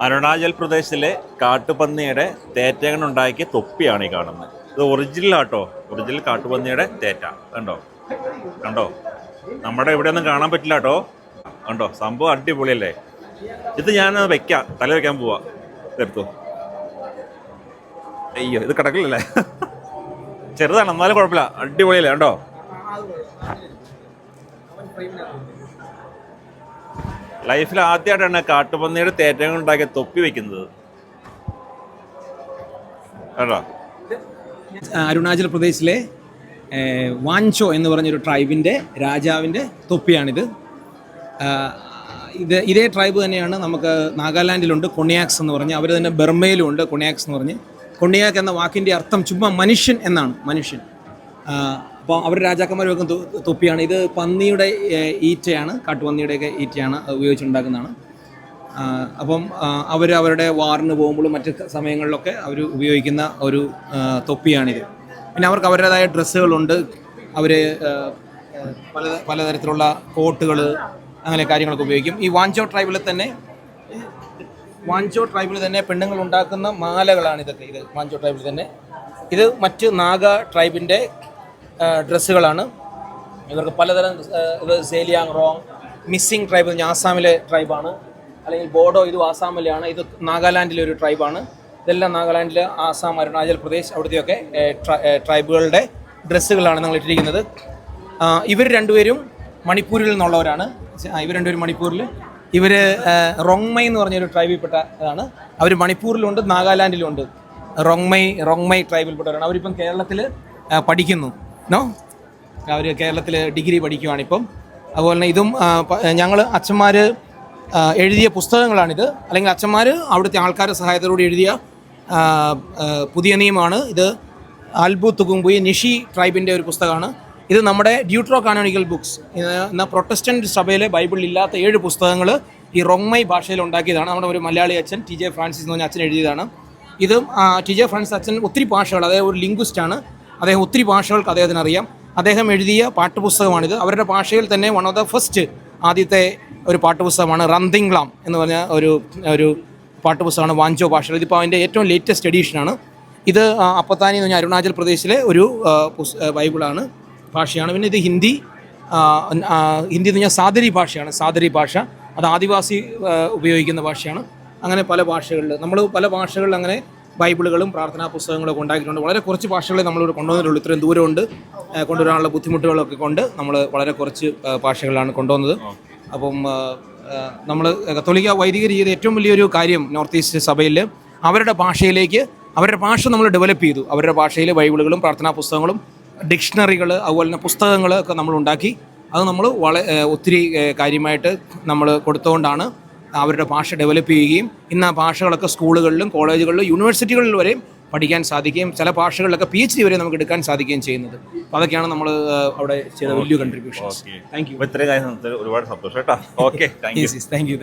അരുണാചൽ പ്രദേശിലെ കാട്ടുപന്നിയുടെ തേറ്റകൾ ഉണ്ടാക്കിയ തൊപ്പിയാണ് ഈ കാണുന്നത്. ഇത് ഒറിജിനൽ ആട്ടോ, ഒറിജിനൽ കാട്ടുപന്നിയുടെ തേറ്റ. കണ്ടോ കണ്ടോ, നമ്മുടെ ഇവിടെ ഒന്നും കാണാൻ പറ്റില്ല കേട്ടോ. കണ്ടോ, സംഭവം അടിപൊളിയല്ലേ. ഇത് ഞാൻ വെക്കാം, തല വെക്കാൻ പോവാ. എടുത്തു. അയ്യോ, ഇത് കിടക്കില്ലല്ലേ. ചെറുതാണ് എന്നാലും കുഴപ്പമില്ല, അടിപൊളിയല്ലേ. കണ്ടോ, ലൈഫിൽ ആദ്യമായിട്ടാണ് കാട്ടുപന്നിയുടെ തേറ്റകൾ ഉണ്ടാക്കിയ തൊപ്പി വെക്കുന്നത്. കേട്ടോ, അരുണാചൽ പ്രദേശിലെ വാഞ്ചോ എന്ന് പറഞ്ഞൊരു ട്രൈബിൻ്റെ രാജാവിൻ്റെ തൊപ്പിയാണിത്. ഇതേ ട്രൈബ് തന്നെയാണ് നമുക്ക് നാഗാലാൻഡിലുണ്ട്, കൊണിയാക്സ് എന്ന് പറഞ്ഞ്. അവർ തന്നെ ബർമയിലും ഉണ്ട് കൊണിയാക്സ് എന്ന് പറഞ്ഞ്. കൊണിയാക്ക് എന്ന വാക്കിൻ്റെ അർത്ഥം ചുമ്മാ മനുഷ്യൻ എന്നാണ്, മനുഷ്യൻ. അപ്പോൾ അവർ രാജാക്കന്മാർ വെക്കുന്ന തൊപ്പിയാണ് ഇത്. പന്നിയുടെ ഈറ്റയാണ്, കാട്ടുപന്നിയുടെയൊക്കെ ഈറ്റയാണ് ഉപയോഗിച്ചുണ്ടാക്കുന്നതാണ്. അപ്പം അവരുടെ വാറിന് പോകുമ്പോഴും മറ്റ് സമയങ്ങളിലൊക്കെ അവർ ഉപയോഗിക്കുന്ന ഒരു തൊപ്പിയാണിത്. പിന്നെ അവർക്ക് അവരുടേതായ ഡ്രസ്സുകളുണ്ട്. അവർ പലതരത്തിലുള്ള കോട്ടുകൾ അങ്ങനെ കാര്യങ്ങളൊക്കെ ഉപയോഗിക്കും. ഈ വാഞ്ചോ ട്രൈബിൽ തന്നെ പെണ്ണുങ്ങൾ ഉണ്ടാക്കുന്ന മാലകളാണ് ഇതൊക്കെ. ഇത് വാഞ്ചോ ട്രൈബിൽ തന്നെ. ഇത് മറ്റ് നാഗ ട്രൈബിൻ്റെ ഡ്രസ്സുകളാണ്. ഇവർക്ക് പലതരം. ഇത് സേലിയാങ് റോങ്, മിസ്സിംഗ് ട്രൈബ്, ആസാമിലെ ട്രൈബാണ്. അല്ലെങ്കിൽ ബോഡോ, ഇത് ആസാമിലെയാണ്. ഇത് നാഗാലാൻഡിലെ ഒരു ട്രൈബാണ്. ഇതെല്ലാം നാഗാലാൻഡിൽ, ആസാം, അരുണാചൽ പ്രദേശ് അവിടുത്തെയൊക്കെ ട്രൈബുകളുടെ ഡ്രസ്സുകളാണ് നിങ്ങൾ ഇട്ടിരിക്കുന്നത്. ഇവർ രണ്ടുപേരും മണിപ്പൂരിൽ നിന്നുള്ളവരാണ്. മണിപ്പൂരിൽ ഇവർ റോങ്മൈ എന്ന് പറഞ്ഞൊരു ട്രൈബിൽപ്പെട്ടതാണ്. അവർ മണിപ്പൂരിലുണ്ട്, നാഗാലാൻഡിലുണ്ട്. റോങ്മൈ ട്രൈബിൽപ്പെട്ടവരാണ്. അവരിപ്പം കേരളത്തിൽ പഠിക്കുന്നു. അവർ കേരളത്തിൽ ഡിഗ്രി പഠിക്കുകയാണിപ്പം. അതുപോലെ തന്നെ ഇതും ഞങ്ങൾ അച്ഛന്മാർ എഴുതിയ പുസ്തകങ്ങളാണിത്. അല്ലെങ്കിൽ അച്ഛന്മാർ അവിടുത്തെ ആൾക്കാരുടെ സഹായത്തോടുകൂടി എഴുതിയ പുതിയ നിയമമാണ് ഇത്. ആൽബു തുകുംബുയി നിഷി ട്രൈബിൻ്റെ ഒരു പുസ്തകമാണ് ഇത്. നമ്മുടെ ഡ്യൂട്രോ കാനോണിക്കൽ ബുക്സ് എന്ന പ്രൊട്ടസ്റ്റന്റ് സഭയിലെ ബൈബിളിൽ ഇല്ലാത്ത 7 പുസ്തകങ്ങൾ ഈ റോങ്മൈ ഭാഷയിൽ ഉണ്ടാക്കിയതാണ്. നമ്മുടെ ഒരു മലയാളി അച്ഛൻ TJ ഫ്രാൻസിസ് എന്ന് പറഞ്ഞ അച്ഛൻ എഴുതിയതാണ്. ഇതും TJ ഫ്രാൻസിസ് അച്ഛൻ ഒത്തിരി ഭാഷകൾ, അദ്ദേഹം ഒരു ലിംഗ്വിസ്റ്റാണ്. അദ്ദേഹം ഒത്തിരി ഭാഷകൾക്ക് അദ്ദേഹത്തിന് അറിയാം. അദ്ദേഹം എഴുതിയ പാഠ്യപുസ്തകമാണിത്. അവരുടെ ഭാഷയിൽ തന്നെ വൺ ഓഫ് ദ ഫസ്റ്റ്, ആദ്യത്തെ ഒരു പാഠ്യപുസ്തകമാണ് റന്തിങ്ലാം എന്ന് പറഞ്ഞ ഒരു പാഠ്യപുസ്തകമാണ് വാഞ്ചോ ഭാഷയിൽ. ഇതിപ്പോൾ അതിൻ്റെ ഏറ്റവും ലേറ്റസ്റ്റ് എഡീഷനാണ് ഇത്. അപ്പത്താനി എന്ന് പറഞ്ഞാൽ അരുണാചൽ പ്രദേശിലെ ഒരു ബൈബിളാണ്, ഭാഷയാണ്. പിന്നെ ഇത് ഹിന്ദി എന്ന് പറഞ്ഞാൽ സാദരി ഭാഷയാണ്. സാദരി ഭാഷ അത് ആദിവാസി ഉപയോഗിക്കുന്ന ഭാഷയാണ്. അങ്ങനെ പല ഭാഷകളിൽ നമ്മൾ പല ഭാഷകളിൽ അങ്ങനെ ബൈബിളുകളും പ്രാർത്ഥനാ പുസ്തകങ്ങളൊക്കെ ഉണ്ടാക്കിയിട്ടുണ്ട്. വളരെ കുറച്ച് ഭാഷകളെ നമ്മളിവിടെ കൊണ്ടുവന്നിട്ടുള്ളൂ. ഇത്രയും ദൂരമുണ്ട്, കൊണ്ടുവരാനുള്ള ബുദ്ധിമുട്ടുകളൊക്കെ കൊണ്ട് നമ്മൾ വളരെ കുറച്ച് ഭാഷകളാണ് കൊണ്ടുവന്നത്. അപ്പം നമ്മൾ കത്തോലിക്ക വൈദികർ ചെയ്ത ഏറ്റവും വലിയൊരു കാര്യം നോർത്ത് ഈസ്റ്റ് സഭയിൽ അവരുടെ ഭാഷയിലേക്ക്, അവരുടെ ഭാഷ നമ്മൾ ഡെവലപ്പ് ചെയ്തു. അവരുടെ ഭാഷയിൽ ബൈബിളുകളും പ്രാർത്ഥനാ പുസ്തകങ്ങളും ഡിക്ഷണറികൾ അതുപോലെ തന്നെ പുസ്തകങ്ങളൊക്കെ നമ്മൾ ഉണ്ടാക്കി. അത് നമ്മൾ ഒത്തിരി കാര്യമായിട്ട് നമ്മൾ കൊടുത്തുകൊണ്ടാണ് അവരുടെ ഭാഷ ഡെവലപ്പ് ചെയ്യുകയും ഇന്ന് ആ ഭാഷകളൊക്കെ സ്കൂളുകളിലും കോളേജുകളിലും യൂണിവേഴ്സിറ്റികളിൽ വരെയും പഠിക്കാൻ സാധിക്കുകയും ചില ഭാഷകളിലൊക്കെ PhD വരെ നമുക്ക് എടുക്കാൻ സാധിക്കുകയും ചെയ്യുന്നത്. അപ്പോൾ അതൊക്കെയാണ് നമ്മൾ അവിടെ ചെയ്ത വലിയ കൺട്രിബ്യൂഷൻസ്. Thank you. ഒരുപാട് സന്തോഷം കേട്ടോ. Okay, thank you.